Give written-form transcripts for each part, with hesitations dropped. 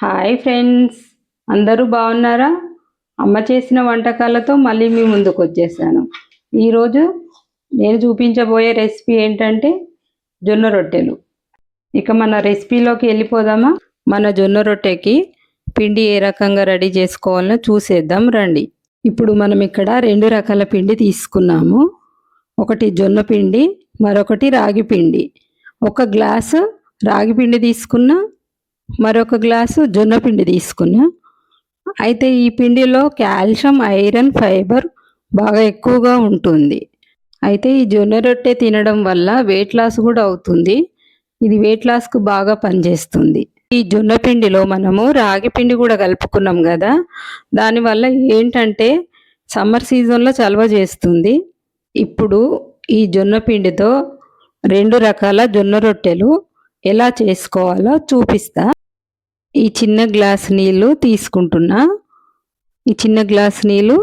Hi friends, అందరూ బాగున్నారా? అమ్మ చేసిన వంటకాలతో మళ్ళీ మీ ముందుకు వచ్చేసాను. ఈరోజు నేను చూపించబోయే రెసిపీ ఏంటంటే జొన్న రొట్టెలు. ఇక మన రెసిపీలోకి వెళ్ళిపోదామా? మన జొన్న రొట్టెకి పిండి ఏ రకంగా రెడీ చేసుకోవాలో చూసేద్దాం రండి. ఇప్పుడు మనం ఇక్కడ 2 రకాల పిండి తీసుకున్నాము. ఒకటి జొన్న పిండి, మరొకటి రాగి పిండి. 1 గ్లాసు రాగి పిండి తీసుకున్నా, మరొక గ్లాసు జొన్న పిండి తీసుకున్నా. అయితే ఈ పిండిలో కాల్షియం, ఐరన్, ఫైబర్ బాగా ఎక్కువగా ఉంటుంది. అయితే ఈ జొన్న రొట్టె తినడం వల్ల వెయిట్ లాస్ కూడా అవుతుంది. ఇది వెయిట్ లాస్కు బాగా పనిచేస్తుంది. ఈ జొన్న పిండిలో మనము రాగి పిండి కూడా కలుపుకున్నాం కదా, దానివల్ల ఏంటంటే సమ్మర్ సీజన్లో చలవ చేస్తుంది. ఇప్పుడు ఈ జొన్న పిండితో 2 రకాల జొన్న రొట్టెలు ఎలా చేసుకోవాలో చూపిస్తా. ఈ చిన్న గ్లాస్ నీళ్ళు తీసుకుంటున్నా. ఈ చిన్న గ్లాస్ నీళ్ళు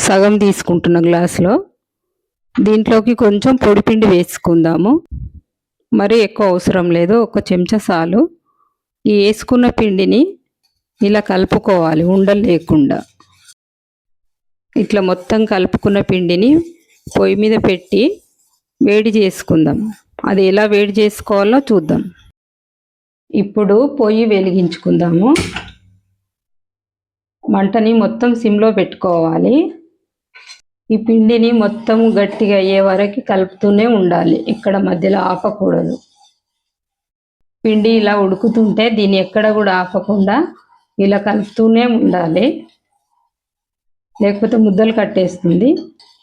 సగం తీసుకుంటున్న గ్లాసులో. దీంట్లోకి కొంచెం పొడిపిండి వేసుకుందాము. మరీ ఎక్కువ అవసరం లేదు, 1 చెంచా చాలు. ఈ వేసుకున్న పిండిని ఇలా కలుపుకోవాలి ఉండలు లేకుండా. ఇట్లా మొత్తం కలుపుకున్న పిండిని పొయ్యి మీద పెట్టి వేడి చేసుకుందాం. అది ఎలా వేడి చేసుకోవాలో చూద్దాం. ఇప్పుడు పొయ్యి వెలిగించుకుందాము. మంటని మొత్తం సిమ్లో పెట్టుకోవాలి. ఈ పిండిని మొత్తం గట్టిగా అయ్యే వరకు కలుపుతూనే ఉండాలి, ఇక్కడ మధ్యలో ఆపకూడదు. పిండి ఇలా ఉడుకుతుంటే దీన్ని ఎక్కడ కూడా ఆపకుండా ఇలా కలుపుతూనే ఉండాలి, లేకపోతే ముద్దలు కట్టేస్తుంది.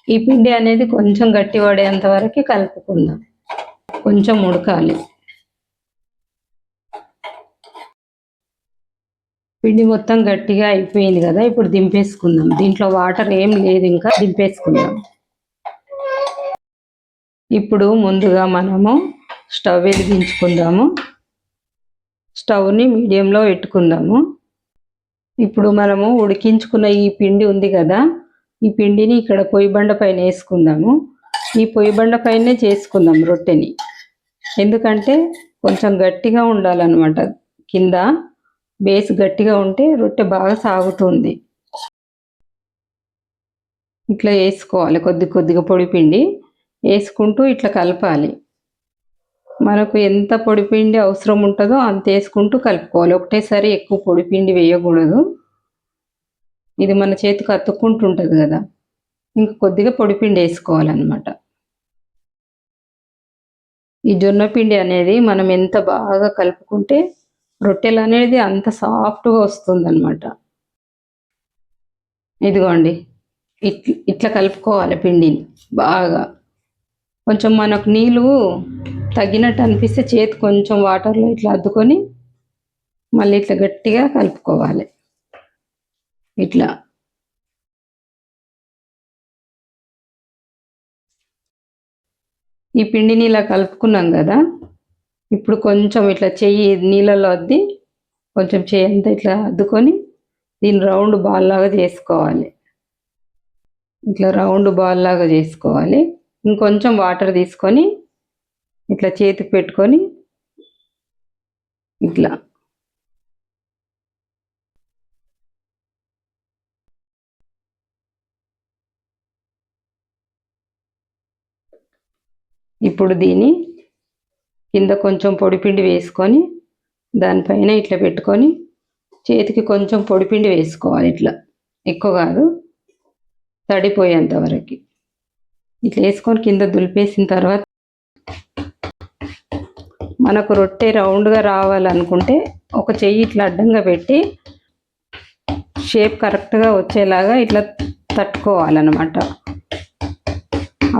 ఈ పిండి అనేది కొంచెం గట్టి పడేంత వరకు కలుపుకుందాం. కొంచెం ఉడకాలి. పిండి మొత్తం గట్టిగా అయిపోయింది కదా, ఇప్పుడు దింపేసుకుందాం. దీంట్లో వాటర్ ఏం లేదు, ఇంకా దింపేసుకుందాం. ఇప్పుడు ముందుగా మనము స్టవ్ వెలిగించుకుందాము. స్టవ్ని మీడియంలో పెట్టుకుందాము. ఇప్పుడు మనము ఉడికించుకున్న ఈ పిండి ఉంది కదా, ఈ పిండిని ఇక్కడ పొయ్యి బండ పైన వేసుకుందాము. ఈ పొయ్యి బండ పైనే చేసుకుందాం రొట్టెని, ఎందుకంటే కొంచెం గట్టిగా ఉండాలన్నమాట. కింద బేస్ గట్టిగా ఉంటే రొట్టె బాగా సాగుతుంది. ఇట్లా వేసుకోవాలి, కొద్ది కొద్దిగా పొడి పిండి వేసుకుంటూ ఇట్లా కలపాలి. మనకు ఎంత పొడి పిండి అవసరం ఉంటుందో అంత వేసుకుంటూ కలుపుకోవాలి. ఒకటేసారి ఎక్కువ పొడి పిండి వేయకూడదు, ఇది మన చేతికి అతుక్కుంటుంటుంది కదా. ఇంకా కొద్దిగా పొడి పిండి వేసుకోవాలన్నమాట. ఈ జొన్న పిండి అనేది మనం ఎంత బాగా కలుపుకుంటే రొట్టెలు అనేది అంత సాఫ్ట్గా వస్తుంది అన్నమాట. ఇదిగోండి, ఇట్లా కలుపుకోవాలి పిండిని బాగా. కొంచెం మనకు నీళ్ళు తగ్గినట్టు అనిపిస్తే చేతి కొంచెం వాటర్లో ఇట్లా అద్దుకొని మళ్ళీ ఇట్లా గట్టిగా కలుపుకోవాలి. ఇట్లా ఈ పిండిని ఇలా కలుపుకున్నాం కదా, ఇప్పుడు కొంచెం ఇట్లా చెయ్యి నీళ్ళలో అద్ది కొంచెం చెయ్యి అంతా ఇట్లా అద్దుకొని దీన్ని రౌండ్ బాల్ లాగా చేసుకోవాలి. ఇట్లా రౌండ్ బాల్ లాగా చేసుకోవాలి. ఇంకొంచెం వాటర్ తీసుకొని ఇట్లా చేతికి పెట్టుకొని ఇట్లా ఇప్పుడు దీన్ని కింద కొంచెం పొడిపిండి వేసుకొని దానిపైన ఇట్లా పెట్టుకొని చేతికి కొంచెం పొడిపిండి వేసుకోవాలి. ఇట్లా ఎక్కువ కాదు, తడిపోయేంత వరకు ఇట్లా వేసుకొని కింద దులిపేసిన తర్వాత మనకు రొట్టె రౌండ్గా రావాలనుకుంటే ఒక చెయ్యి ఇట్లా అడ్డంగా పెట్టి షేప్ కరెక్ట్గా వచ్చేలాగా ఇట్లా తట్టుకోవాలన్నమాట.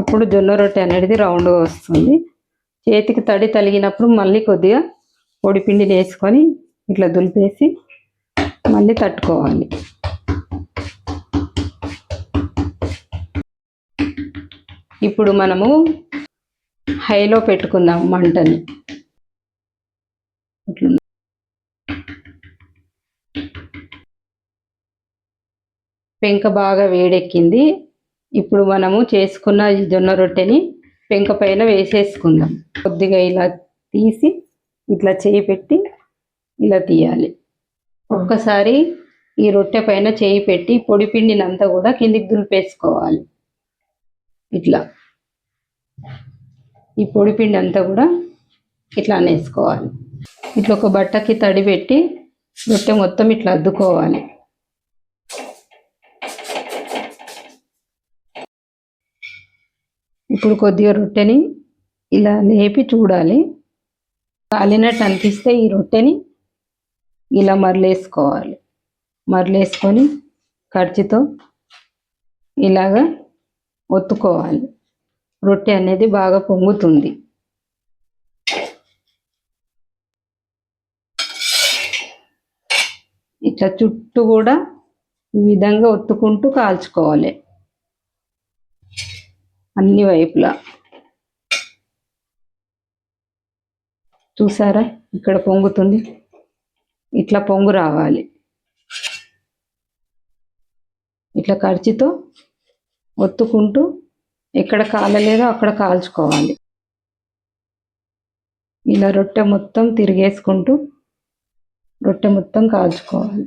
అప్పుడు జొన్న రొట్టె అనేది రౌండ్గా వస్తుంది. చేతికి తడి తగిలినప్పుడు మళ్ళీ కొద్దిగా పొడి పిండిని వేసుకొని ఇట్లా దులిపేసి మళ్ళీ తట్టుకోవాలి. ఇప్పుడు మనము హైలో పెట్టుకుందాం మంటని. పెంక బాగా వేడెక్కింది. ఇప్పుడు మనము చేసుకున్న ఈ జొన్న రొట్టెని పెంక పైన వేసేసుకుందాం. కొద్దిగా ఇలా తీసి ఇట్లా చేయి పెట్టి ఇలా తీయాలి. ఒక్కసారి ఈ రొట్టె పైన చేయి పెట్టి పొడి పిండినంతా కూడా కిందికి దులిపేసుకోవాలి. ఇట్లా ఈ పొడి పిండి అంతా కూడా ఇట్లా అనేసుకోవాలి. ఇట్లా ఒక బట్టకి తడి పెట్టి రొట్టె మొత్తం ఇట్లా అద్దుకోవాలి. ఇప్పుడు కొద్దిగా రొట్టెని ఇలా లేపి చూడాలి. కాలినట్టు అనిపిస్తే ఈ రొట్టెని ఇలా మరలేసుకోవాలి. మరలేసుకొని కర్చీతో ఇలాగా ఒత్తుకోవాలి. రొట్టె అనేది బాగా పొంగుతుంది. ఇట్లా చుట్టూ కూడా ఈ విధంగా ఒత్తుకుంటూ కాల్చుకోవాలి అన్ని వైపులా. చూసారా ఇక్కడ పొంగుతుంది, ఇట్లా పొంగు రావాలి. ఇట్లా కర్చీతో ఒత్తుకుంటూ ఎక్కడ కాలలేదో అక్కడ కాల్చుకోవాలి. ఇలా రొట్టె మొత్తం తిరిగేసుకుంటూ రొట్టె మొత్తం కాల్చుకోవాలి.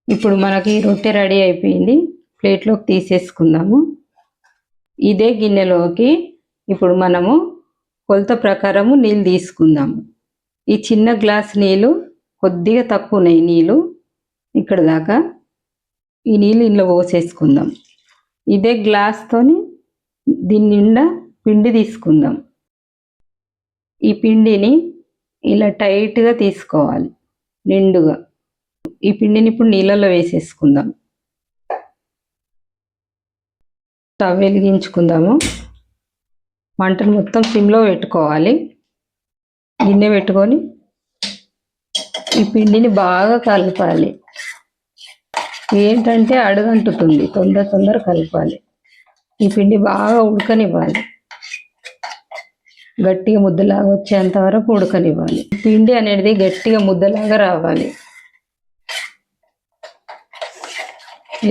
ఇప్పుడు మనకి రొట్టె రెడీ అయిపోయింది. ప్లేట్లోకి తీసేసుకుందాము. ఇదే గిన్నెలోకి ఇప్పుడు మనము కొలత ప్రకారము నీళ్ళు తీసుకుందాము. ఈ చిన్న గ్లాస్ నీళ్ళు కొద్దిగా తక్కువ ఉన్నాయి. నీళ్ళు ఇక్కడ దాకా ఈ నీళ్ళు ఇందులో పోసేసుకుందాం. ఇదే గ్లాస్తోని దీని నిండా పిండి తీసుకుందాం. ఈ పిండిని ఇలా టైట్గా తీసుకోవాలి, నిండుగా. ఈ పిండిని ఇప్పుడు నీళ్ళలో వేసేసుకుందాం. స్టవ్ వెలిగించుకుందాము. మంటను మొత్తం సిమ్లో పెట్టుకోవాలి. గిన్నె పెట్టుకొని ఈ పిండిని బాగా కలపాలి. ఏంటంటే అడుగంటుతుంది, తొందర కలపాలి. ఈ పిండి బాగా ఉడకనివ్వాలి. గట్టిగా ముద్దలాగా వచ్చేంత వరకు ఉడకనివ్వాలి. పిండి అనేది గట్టిగా ముద్దలాగా రావాలి.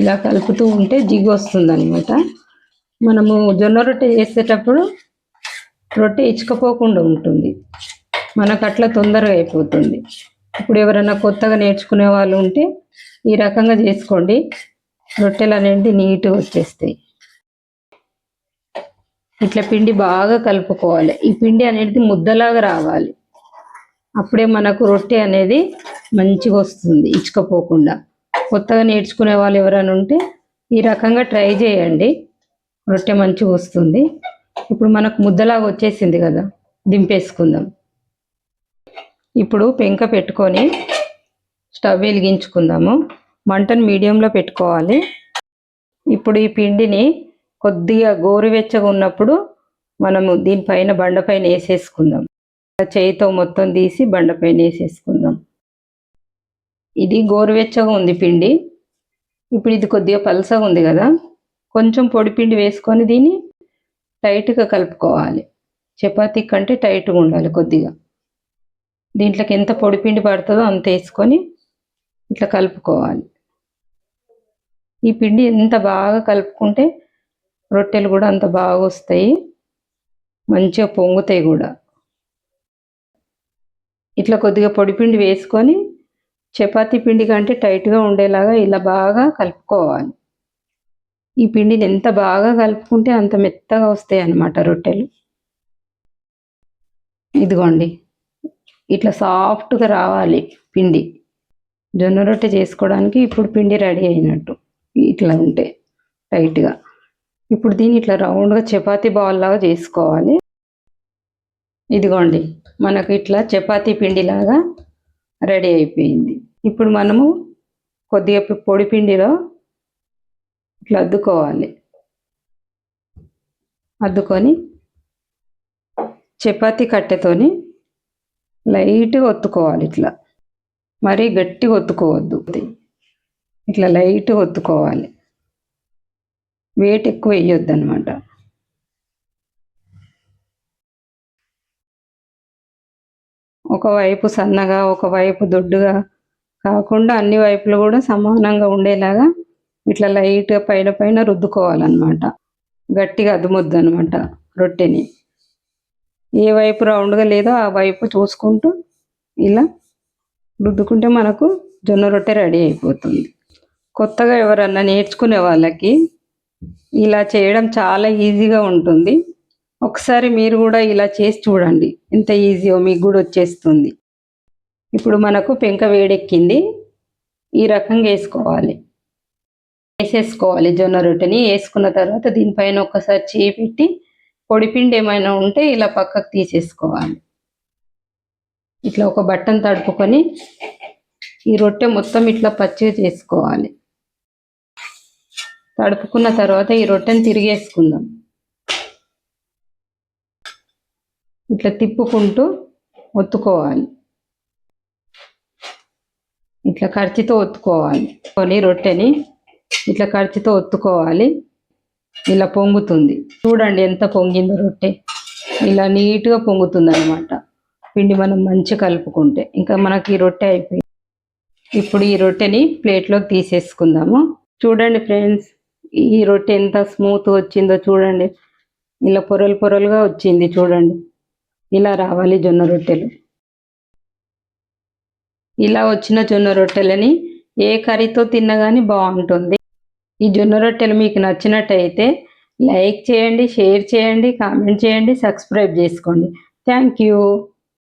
ఇలా కలుపుతూ ఉంటే జిగు వస్తుంది అనమాట. మనము జొన్న రొట్టె చేసేటప్పుడు రొట్టె ఇచ్చుకపోకుండా ఉంటుంది, మనకు అట్లా తొందరగా అయిపోతుంది. ఇప్పుడు ఎవరైనా కొత్తగా నేర్చుకునే వాళ్ళు ఉంటే ఈ రకంగా చేసుకోండి, రొట్టెలు అనేది నీట్గా వచ్చేస్తాయి. ఇట్లా పిండి బాగా కలుపుకోవాలి. ఈ పిండి అనేది ముద్దలాగా రావాలి. అప్పుడే మనకు రొట్టె అనేది మంచిగా వస్తుంది, ఇచ్చుకపోకుండా. కొత్తగా నేర్చుకునే వాళ్ళు ఎవరైనా ఉంటే ఈ రకంగా ట్రై చేయండి, రొట్టె మంచిగా వస్తుంది. ఇప్పుడు మనకు ముద్దలాగా వచ్చేసింది కదా, దింపేసుకుందాం. ఇప్పుడు పెంక పెట్టుకొని స్టవ్ వెలిగించుకుందాము. మంటను మీడియంలో పెట్టుకోవాలి. ఇప్పుడు ఈ పిండిని కొద్దిగా గోరువెచ్చగా ఉన్నప్పుడు మనము దీనిపైన బండపైన వేసేసుకుందాం. చేయితో మొత్తం తీసి బండపైన వేసేసుకుందాం. ఇది గోరువెచ్చగా ఉంది పిండి. ఇప్పుడు ఇది కొద్దిగా పలసగా ఉంది కదా, కొంచెం పొడి పిండి వేసుకొని దీన్ని టైట్గా కలుపుకోవాలి. చపాతీ కంటే టైట్గా ఉండాలి కొద్దిగా. దీంట్లోకి ఎంత పొడి పిండి పడుతుందో అంత వేసుకొని ఇట్లా కలుపుకోవాలి. ఈ పిండి ఎంత బాగా కలుపుకుంటే రొట్టెలు కూడా అంత బాగా వస్తాయి, మంచిగా పొంగుతాయి కూడా. ఇట్లా కొద్దిగా పొడి పిండి వేసుకొని చపాతీ పిండి కంటే టైట్గా ఉండేలాగా ఇలా బాగా కలుపుకోవాలి. ఈ పిండిని ఎంత బాగా కలుపుకుంటే అంత మెత్తగా వస్తాయి అన్నమాట రొట్టెలు. ఇదిగోండి, ఇట్లా సాఫ్ట్గా రావాలి పిండి. జొన్న రొట్టె చేసుకోవడానికి ఇప్పుడు పిండి రెడీ అయినట్టు. ఇట్లా ఉంటే టైట్గా. ఇప్పుడు దీన్ని ఇట్లా రౌండ్గా చపాతీ బాల్ లాగా చేసుకోవాలి. ఇదిగోండి, మనకు ఇట్లా చపాతీ పిండిలాగా రెడీ అయిపోయింది. ఇప్పుడు మనము కొద్దిగా పొడి పిండిలో ఇట్లా అద్దుకోవాలి. అద్దుకొని చపాతీ కట్టెతోని లైట్గా ఒత్తుకోవాలి. ఇట్లా మరీ గట్టిగా ఒత్తుకోవద్దు, ఇట్లా లైట్గా ఒత్తుకోవాలి. వెయిట్ ఎక్కువ వేయొద్దు అనమాట. ఒకవైపు సన్నగా ఒకవైపు దొడ్డుగా కాకుండా అన్ని వైపులు కూడా సమానంగా ఉండేలాగా ఇట్లా లైట్గా పైన రుద్దుకోవాలన్నమాట. గట్టిగా అదుమొద్దు అనమాట రొట్టెని. ఏ వైపు రౌండ్గా లేదో ఆ వైపు చూసుకుంటూ ఇలా రుద్దుకుంటే మనకు జొన్న రొట్టె రెడీ అయిపోతుంది. కొత్తగా ఎవరన్నా నేర్చుకునే వాళ్ళకి ఇలా చేయడం చాలా ఈజీగా ఉంటుంది. ఒకసారి మీరు కూడా ఇలా చేసి చూడండి, ఎంత ఈజీయో మీకు కూడా వచ్చేస్తుంది. ఇప్పుడు మనకు పెంక వేడెక్కింది, ఈ రకంగా వేసేసుకోవాలి జొన్న రొట్టెని. వేసుకున్న తర్వాత దీనిపైన ఒక్కసారి చేయి పెట్టి పొడిపిండి ఏమైనా ఉంటే ఇలా పక్కకు తీసేసుకోవాలి. ఇట్లా ఒక బట్టను తడుపుకొని ఈ రొట్టె మొత్తం ఇట్లా పచ్చిగా చేసుకోవాలి. తడుపుకున్న తర్వాత ఈ రొట్టెని తిరిగేసుకుందాం. ఇట్లా తిప్పుకుంటూ ఒత్తుకోవాలి. ఇట్లా కర్చీతో ఒత్తుకోవాలి. కొన్ని రొట్టెని ఇట్లా కర్చీతో ఒత్తుకోవాలి. ఇలా పొంగుతుంది చూడండి, ఎంత పొంగిందో రొట్టె. ఇలా నీట్గా పొంగుతుంది అనమాట. పిండి మనం మంచిగా కలుపుకుంటే ఇంకా మనకి ఈ రొట్టె అయిపోయింది. ఇప్పుడు ఈ రొట్టెని ప్లేట్లోకి తీసేసుకుందాము. చూడండి ఫ్రెండ్స్, ఈ రొట్టె ఎంత స్మూత్ వచ్చిందో చూడండి. ఇలా పొరలు పొరలుగా వచ్చింది చూడండి. ఇలా రావాలి జొన్న రొట్టెలు. ఇలా వచ్చిన జొన్న రొట్టెలని ఏ కర్రీతో తిన్నా కానీ బాగుంటుంది. ఈ జొన్న రొట్టెలు మీకు నచ్చినట్టయితే లైక్ చేయండి, షేర్ చేయండి, కామెంట్ చేయండి, సబ్స్క్రైబ్ చేసుకోండి. Thank you.